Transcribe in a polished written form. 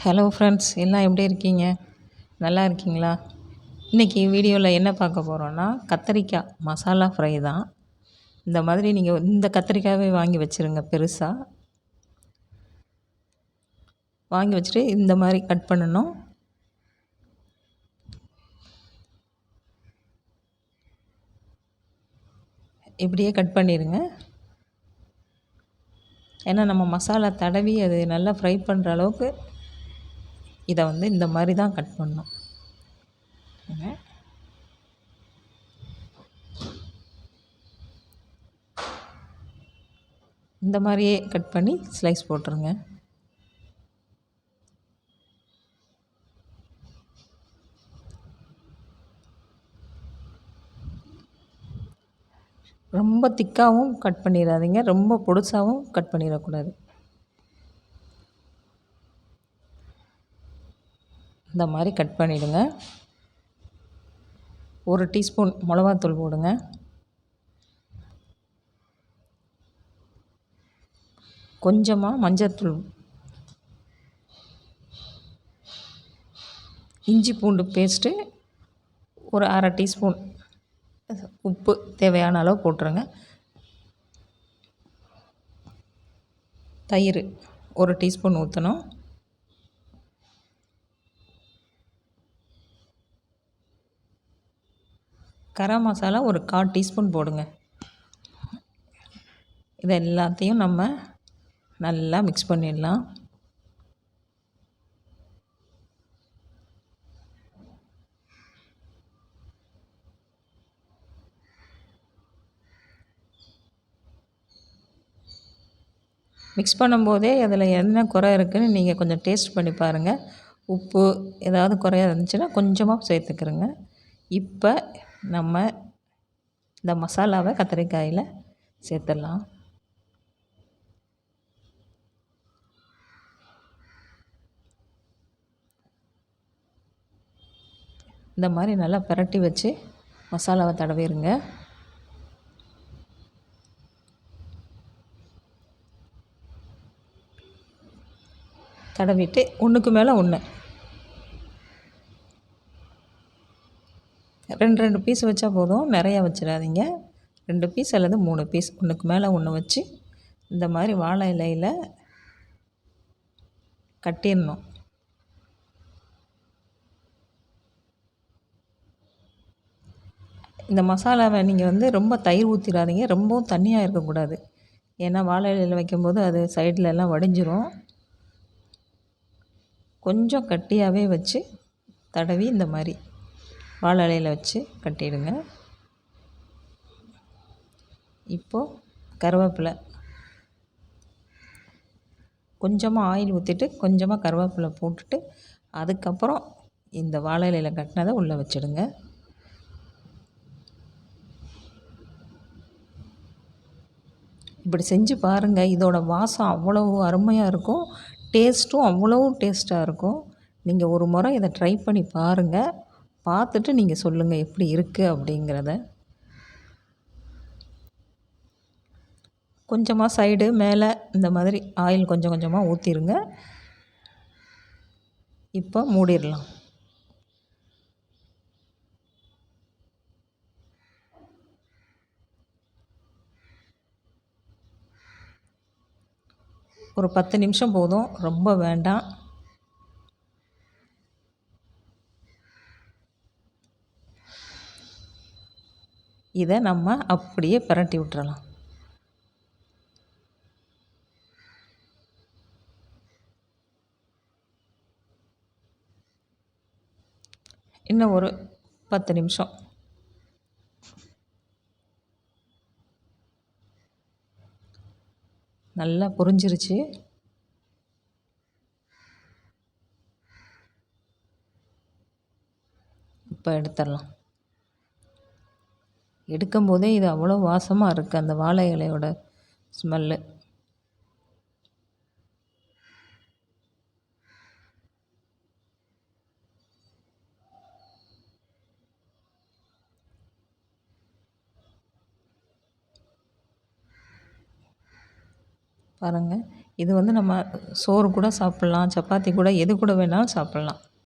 Hello friends, எல்லாம் எப்படி இருக்கீங்க? நல்லா இருக்கீங்களா? இன்றைக்கி வீடியோவில் என்ன பார்க்க போகிறோன்னா, கத்திரிக்காய் மசாலா ஃப்ரை தான். இந்த மாதிரி நீங்கள் இந்த கத்திரிக்காயே வாங்கி வச்சுருங்க. பெருசாக வாங்கி வச்சுட்டு இந்த மாதிரி கட் பண்ணணும். இப்படியே கட் பண்ணிடுங்க. ஏன்னா நம்ம மசாலா தடவி அது நல்லா ஃப்ரை பண்ணுற அளவுக்கு இதை இந்த மாதிரி தான் கட் பண்ணணும். இந்த மாதிரியே கட் பண்ணி ஸ்லைஸ் போட்டுருங்க. ரொம்ப திக்காகவும் கட் பண்ணிடாதீங்க, ரொம்ப பொடுசாகவும் கட் பண்ணிடக்கூடாது. இந்த மாதிரி கட் பண்ணிவிடுங்க. 1 டீஸ்பூன் மிளகாத்தூள் போடுங்க. கொஞ்சமாக மஞ்சள்தூள், இஞ்சி பூண்டு பேஸ்ட்டு ஒரு 1/2 டீஸ்பூன், உப்பு தேவையான அளவு போட்டுருங்க. தயிர் 1 டீஸ்பூன் ஊற்றணும். கரம் மசாலா ஒரு 1/4 டீஸ்பூன் போடுங்க. இதை எல்லாத்தையும் நம்ம நல்லா மிக்ஸ் பண்ணிடலாம். மிக்ஸ் பண்ணும்போதே அதில் என்ன குறை இருக்குதுன்னு நீங்கள் கொஞ்சம் டேஸ்ட் பண்ணி பாருங்கள். உப்பு ஏதாவது குறையா இருந்துச்சுன்னா கொஞ்சமாக சேர்த்துக்கிறங்க. இப்போ நம்ம இந்த மசாலாவை கத்திரிக்காயில் சேர்த்துடலாம். இந்த மாதிரி நல்லா பிரட்டி வச்சு மசாலாவை தடவிடுங்க. தடவிட்டு ஒன்றுக்கு மேலே ஒன்று 2 பீஸ் வச்சா போதும், நிறையா வச்சிடாதீங்க. 2 பீஸ் அல்லது 3 பீஸ் ஒன்றுக்கு மேலே ஒன்று வச்சு இந்த மாதிரி வாழை இலையில் கட்டிடணும். இந்த மசாலாவை நீங்கள் ரொம்ப தயிர் ஊற்றிடாதீங்க, ரொம்பவும் தண்ணியாக இருக்கக்கூடாது. ஏன்னா வாழை இலையில் வைக்கும்போது அது சைடில் எல்லாம் வடிஞ்சிரும். கொஞ்சம் கட்டியாகவே வச்சு தடவி இந்த மாதிரி வாழை இலையில் வச்சு கட்டிடுங்க. இப்போது கருவேப்பிலை, கொஞ்சமாக ஆயில் ஊற்றிட்டு கொஞ்சமாக கருவேப்பிலை போட்டுட்டு அதுக்கப்புறம் இந்த வாழை இலையில் கட்டினதை உள்ளே வச்சிடுங்க. இப்படி செஞ்சு பாருங்கள். இதோட வாசம் அவ்வளவு அருமையாக இருக்கும், டேஸ்ட்டும் அவ்வளவு டேஸ்ட்டாக இருக்கும். நீங்கள் ஒரு முறை இதை ட்ரை பண்ணி பாருங்கள். பார்த்துட்டு நீங்கள் சொல்லுங்கள் எப்படி இருக்குது அப்படிங்கிறத. கொஞ்சமாக சைடு மேலே இந்த மாதிரி ஆயில் கொஞ்சம் கொஞ்சமாக ஊற்றிடுங்க. இப்போ மூடிடலாம். ஒரு 10 நிமிஷம் போதும், ரொம்ப வேண்டாம். இதை நம்ம அப்படியே பிரட்டி விட்டுறலாம். இன்னும் ஒரு 10 நிமிஷம். நல்லா பொரிஞ்சிருச்சு. இப்போ எடுத்துடலாம். எடுக்கும்போதே இது அவ்வளோ வாசமாக இருக்குது, அந்த வாழை இலையோட ஸ்மெல்லு. பாருங்கள், இது வந்து நம்ம சோறு கூட சாப்பிட்லாம், சப்பாத்தி கூட எது கூட வேணாலும் சாப்பிட்லாம்.